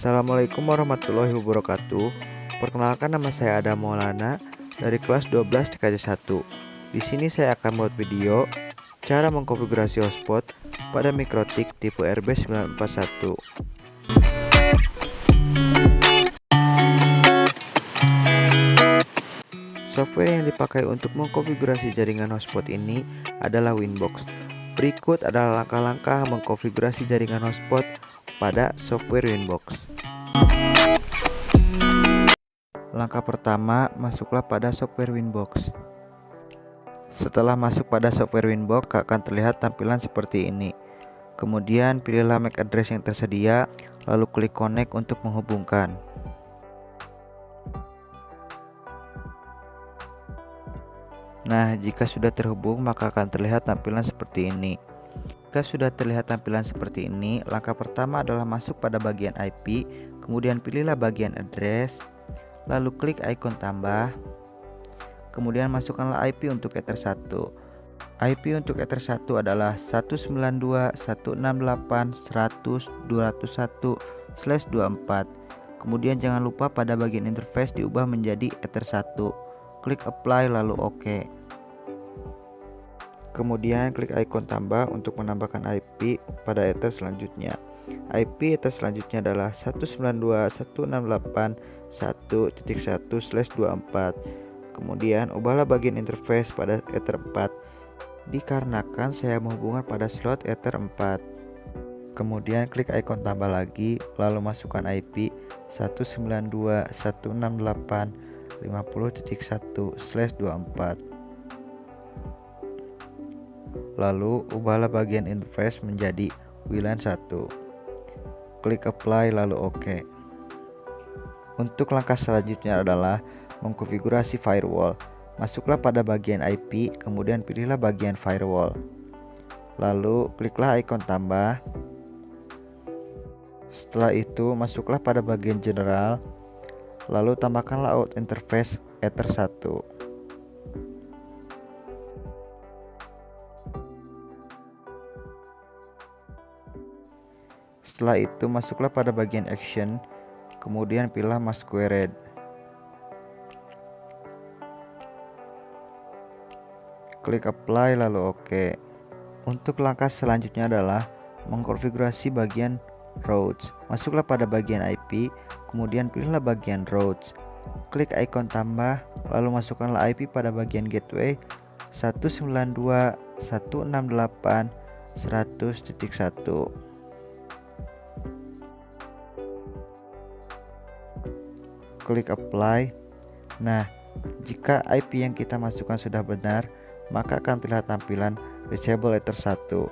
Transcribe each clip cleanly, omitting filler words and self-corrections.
Assalamualaikum warahmatullahi wabarakatuh. Perkenalkan, nama saya Adam Maulana dari kelas 12 TKJ 1. Di sini saya akan membuat video cara mengkonfigurasi hotspot pada Mikrotik tipe RB941. Software yang dipakai untuk mengkonfigurasi jaringan hotspot ini adalah Winbox. Berikut adalah langkah-langkah mengkonfigurasi jaringan hotspot pada software Winbox. Langkah pertama, masuklah pada software Winbox. Setelah masuk pada software Winbox, akan terlihat tampilan seperti ini. Kemudian pilihlah MAC address yang tersedia, lalu klik connect untuk menghubungkan. Nah, jika sudah terhubung, maka akan terlihat tampilan seperti ini. Jika sudah terlihat tampilan seperti ini, langkah pertama adalah masuk pada bagian IP, kemudian pilihlah bagian address, lalu klik ikon tambah, kemudian masukkanlah IP untuk Ether 1. IP untuk Ether 1 adalah 192.168.100.201/24. Kemudian jangan lupa pada bagian interface diubah menjadi Ether 1. Klik apply lalu OK. Kemudian klik ikon tambah untuk menambahkan IP pada Ether selanjutnya. IP Ether selanjutnya adalah 192.168.1.1/24. Kemudian ubahlah bagian interface pada Ether 4, dikarenakan saya menghubungkan pada slot Ether 4. Kemudian klik ikon tambah lagi, lalu masukkan IP 192.168.50.1/24. Lalu ubahlah bagian interface menjadi WLAN 1. Klik apply lalu OK. Untuk langkah selanjutnya adalah mengkonfigurasi firewall. Masuklah pada bagian IP, kemudian pilihlah bagian firewall. Lalu kliklah ikon tambah. Setelah itu masuklah pada bagian general, lalu tambahkan layout interface Ether 1. Setelah itu masuklah pada bagian action, kemudian pilihlah masquerade. Klik apply lalu OK. Untuk langkah selanjutnya adalah mengkonfigurasi bagian routes. Masuklah pada bagian IP, kemudian pilihlah bagian routes. Klik ikon tambah, lalu masukkanlah IP pada bagian gateway 192.168.100.1. Klik apply. Nah, jika IP yang kita masukkan sudah benar, maka akan terlihat tampilan reachable Ether 1.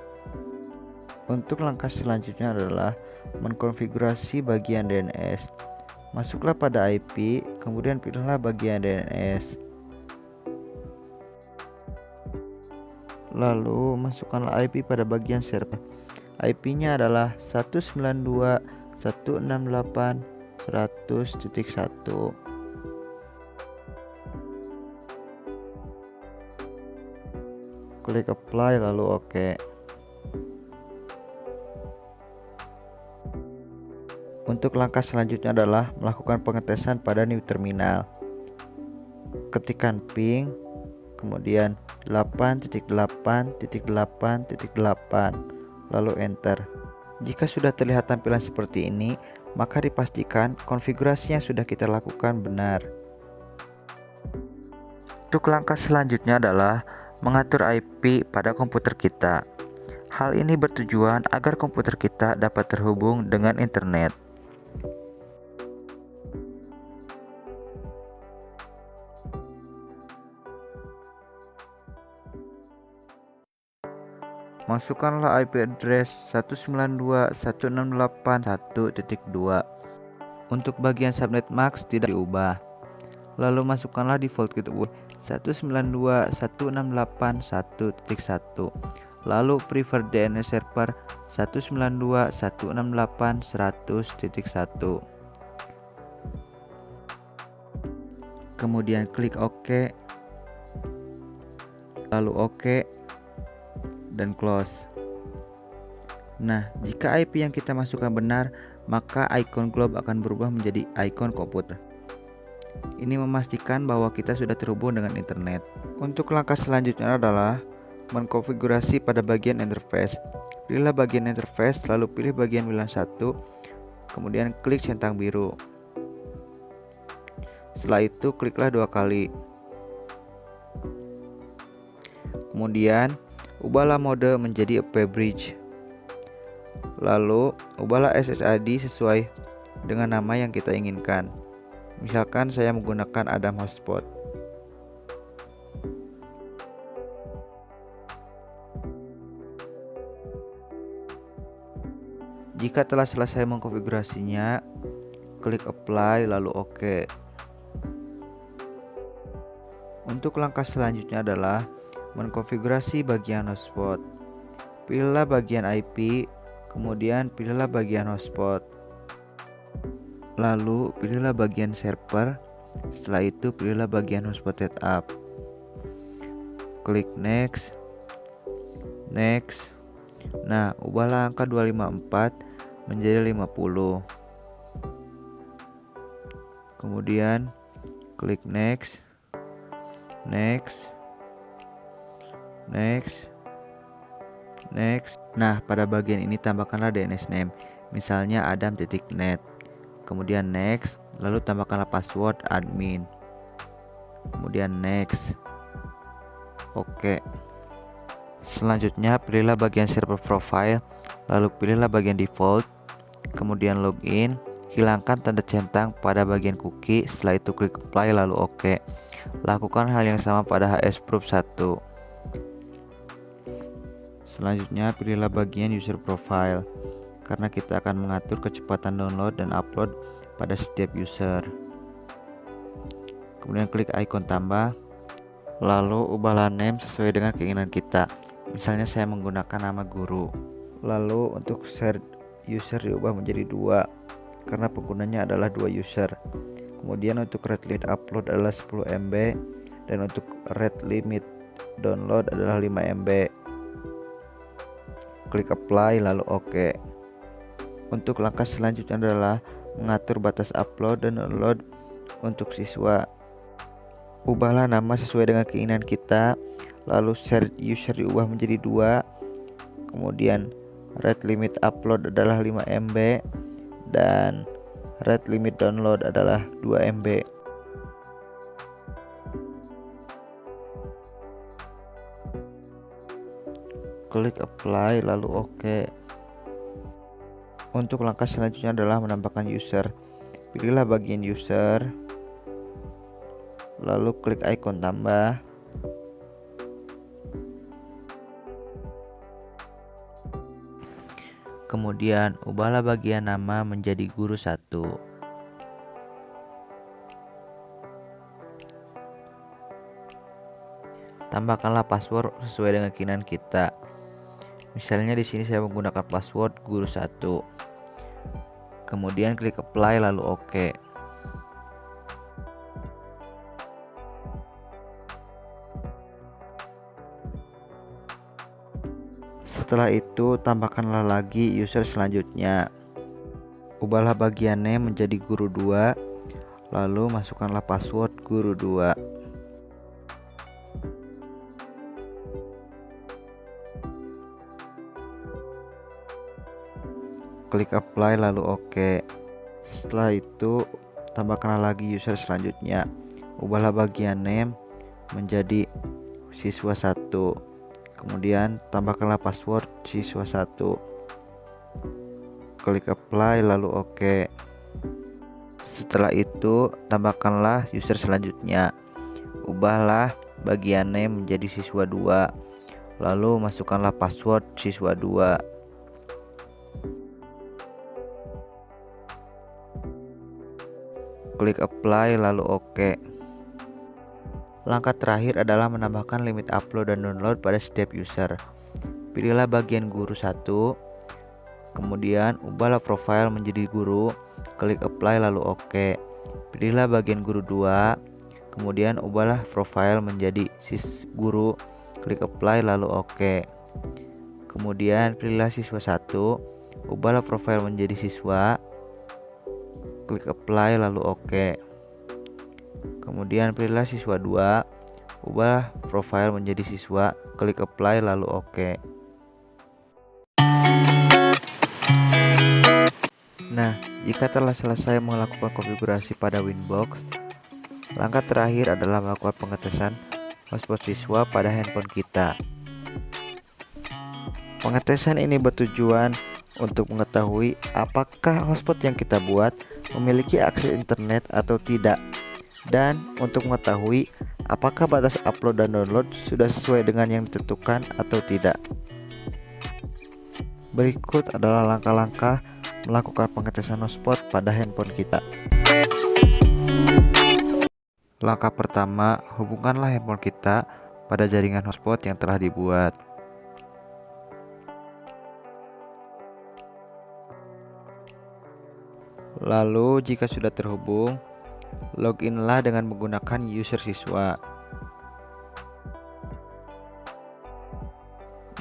Untuk langkah selanjutnya adalah mengkonfigurasi bagian DNS. Masuklah pada IP, kemudian pilihlah bagian DNS. Lalu masukkanlah IP pada bagian server. IP-nya adalah 192.168.100.1. Klik apply lalu OK. Untuk langkah selanjutnya adalah melakukan pengetesan pada new terminal. Ketikkan ping, kemudian 8.8.8.8, lalu enter. Jika sudah terlihat tampilan seperti ini, maka dipastikan konfigurasi yang sudah kita lakukan benar. Untuk langkah selanjutnya adalah mengatur IP pada komputer kita. Hal ini bertujuan agar komputer kita dapat terhubung dengan internet. Masukkanlah IP address 192.168.1.2. Untuk bagian subnet max tidak diubah. Lalu masukkanlah default gateway 192.168.1.1. Lalu preferred DNS server 192.168.100.1. Kemudian klik OK, lalu OK dan close. Nah, jika IP yang kita masukkan benar, maka icon globe akan berubah menjadi icon komputer. Ini memastikan bahwa kita sudah terhubung dengan internet. Untuk langkah selanjutnya adalah mengkonfigurasi pada bagian interface. Pilihlah bagian interface, lalu pilih bagian WLAN 1, kemudian klik centang biru. Setelah itu kliklah 2 kali. Kemudian ubahlah mode menjadi AP bridge. Lalu ubahlah SSID sesuai dengan nama yang kita inginkan. Misalkan saya menggunakan Adam Hotspot. Jika telah selesai mengkonfigurasinya, klik apply lalu OK. Untuk langkah selanjutnya adalah mengkonfigurasi bagian hotspot. Pilihlah bagian IP, kemudian pilihlah bagian hotspot. Lalu pilihlah bagian server. Setelah itu pilihlah bagian hotspot setup. Klik next. Next. Nah, ubahlah angka 254 menjadi 50. Kemudian klik next. Next. Next. Next. Nah, pada bagian ini tambahkanlah DNS name, misalnya adam.net. Kemudian next, lalu tambahkanlah password admin. Kemudian next. Oke. Selanjutnya pilihlah bagian server profile, lalu pilihlah bagian default, kemudian login. Hilangkan tanda centang pada bagian cookie, setelah itu klik apply lalu OK. Lakukan hal yang sama pada hsproof 1. Selanjutnya pilihlah bagian user profile, karena kita akan mengatur kecepatan download dan upload pada setiap user. Kemudian klik icon tambah, lalu ubahlah name sesuai dengan keinginan kita. Misalnya saya menggunakan nama guru. Lalu untuk share user diubah menjadi 2, karena penggunanya adalah 2 user. Kemudian untuk rate limit upload adalah 10 MB dan untuk rate limit download adalah 5 MB. Klik apply lalu OK. Untuk langkah selanjutnya adalah mengatur batas upload dan download untuk siswa. Ubahlah nama sesuai dengan keinginan kita, lalu share user diubah menjadi 2, kemudian rate limit upload adalah 5 MB dan rate limit download adalah 2 MB. Klik apply lalu OK. Untuk langkah selanjutnya adalah menambahkan user. Pilihlah bagian user, lalu klik icon tambah. Kemudian ubahlah bagian nama menjadi guru 1. Tambahkanlah password sesuai dengan keinginan kita. Misalnya di sini saya menggunakan password guru 1. Kemudian klik apply lalu OK. Setelah itu tambahkanlah lagi user selanjutnya. Ubahlah bagian name menjadi guru 2, lalu masukkanlah password guru 2. Klik apply lalu OK. Setelah itu tambahkanlah lagi user selanjutnya. Ubahlah bagian name menjadi siswa 1. Kemudian tambahkanlah password siswa 1. Klik apply lalu OK. Setelah itu tambahkanlah user selanjutnya. Ubahlah bagian name menjadi siswa 2. Lalu masukkanlah password siswa 2. Klik apply lalu OK. Langkah terakhir adalah menambahkan limit upload dan download pada setiap user. Pilihlah bagian guru 1, kemudian ubahlah profile menjadi guru, klik apply lalu OK. Pilihlah bagian guru 2, kemudian ubahlah profile menjadi guru, klik apply lalu OK. Kemudian pilihlah siswa 1, ubahlah profil menjadi siswa, klik apply lalu OK. Kemudian pilihlah siswa 2, ubah profil menjadi siswa, klik apply lalu OK. Nah, jika telah selesai melakukan konfigurasi pada Winbox, langkah terakhir adalah melakukan pengetesan hotspot siswa pada handphone kita. Pengetesan ini bertujuan untuk mengetahui apakah hotspot yang kita buat memiliki akses internet atau tidak, dan untuk mengetahui apakah batas upload dan download sudah sesuai dengan yang ditentukan atau tidak. Berikut adalah langkah-langkah melakukan pengetesan hotspot pada handphone kita. Langkah pertama, hubungkanlah handphone kita pada jaringan hotspot yang telah dibuat. Lalu jika sudah terhubung, loginlah dengan menggunakan user siswa.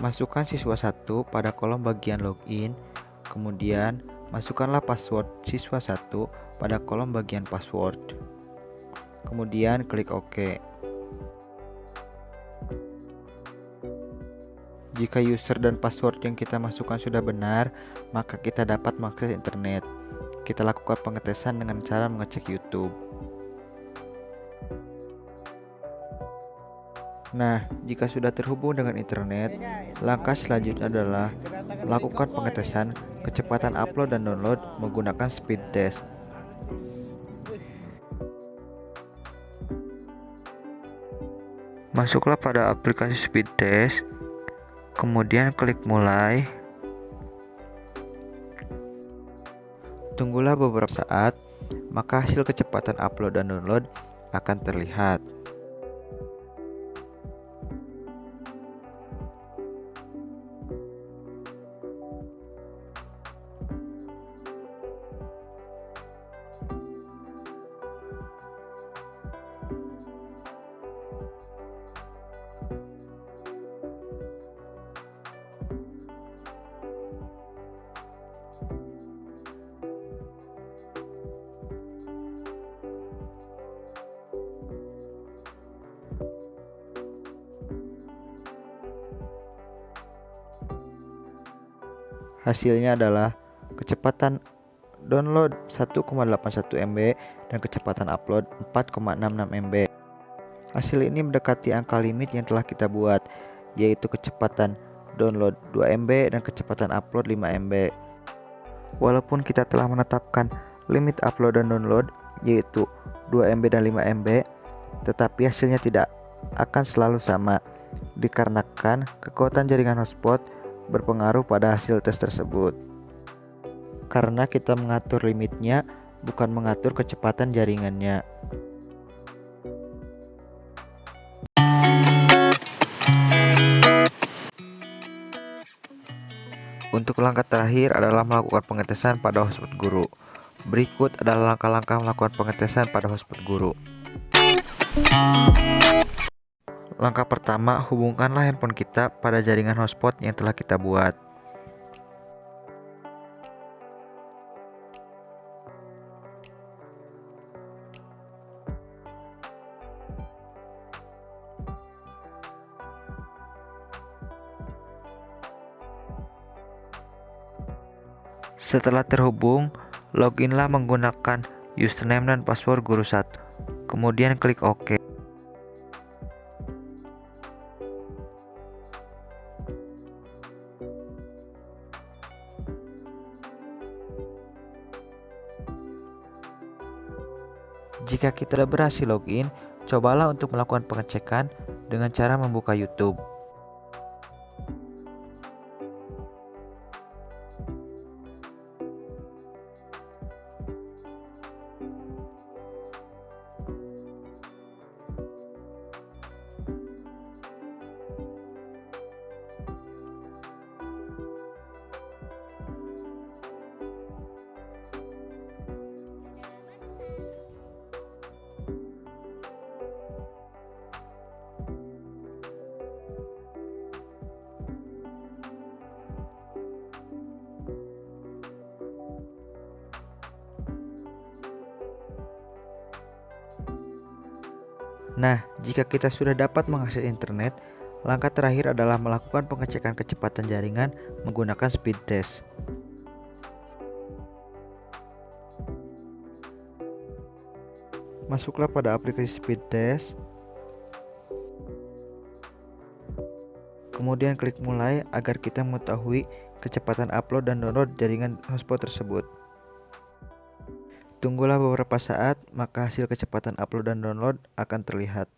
Masukkan siswa 1 pada kolom bagian login, kemudian masukkanlah password siswa 1 pada kolom bagian password. Kemudian klik OK. Jika user dan password yang kita masukkan sudah benar, maka kita dapat mengakses internet. Kita lakukan pengetesan dengan cara mengecek YouTube. Nah, jika sudah terhubung dengan internet, langkah selanjutnya adalah melakukan pengetesan kecepatan upload dan download menggunakan speed test. Masuklah pada aplikasi speed test, kemudian klik mulai. Tunggulah beberapa saat, maka hasil kecepatan upload dan download akan terlihat. Hasilnya adalah kecepatan download 1,81 MB dan kecepatan upload 4,66 MB. Hasil ini mendekati angka limit yang telah kita buat, yaitu kecepatan download 2 MB dan kecepatan upload 5 MB. Walaupun kita telah menetapkan limit upload dan download yaitu 2 MB dan 5 MB, tetapi hasilnya tidak akan selalu sama, dikarenakan kekuatan jaringan hotspot berpengaruh pada hasil tes tersebut. Karena kita mengatur limitnya, bukan mengatur kecepatan jaringannya. Untuk langkah terakhir adalah melakukan pengetesan pada hotspot guru. Berikut adalah langkah-langkah melakukan pengetesan pada hotspot guru. Langkah pertama, hubungkanlah handphone kita pada jaringan hotspot yang telah kita buat. Setelah terhubung, loginlah menggunakan username dan password guru 1. Kemudian klik OK. Jika kita sudah berhasil login, cobalah untuk melakukan pengecekan dengan cara membuka YouTube. Nah, jika kita sudah dapat mengakses internet, langkah terakhir adalah melakukan pengecekan kecepatan jaringan menggunakan speed test. Masuklah pada aplikasi speed test. Kemudian klik mulai agar kita mengetahui kecepatan upload dan download jaringan hotspot tersebut. Tunggulah beberapa saat, maka hasil kecepatan upload dan download akan terlihat.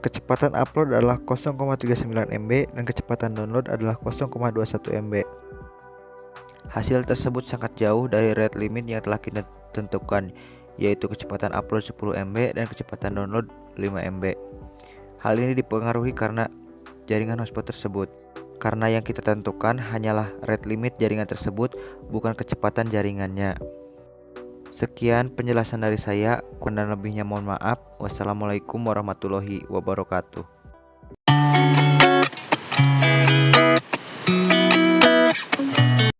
Kecepatan upload adalah 0,39 MB dan kecepatan download adalah 0,21 MB. Hasil tersebut sangat jauh dari rate limit yang telah kita tentukan, yaitu kecepatan upload 10 MB dan kecepatan download 5 MB. Hal ini dipengaruhi karena jaringan hotspot tersebut. Karena yang kita tentukan hanyalah rate limit jaringan tersebut, bukan kecepatan jaringannya. Sekian penjelasan dari saya, kurang dan lebihnya mohon maaf. Wassalamualaikum warahmatullahi wabarakatuh.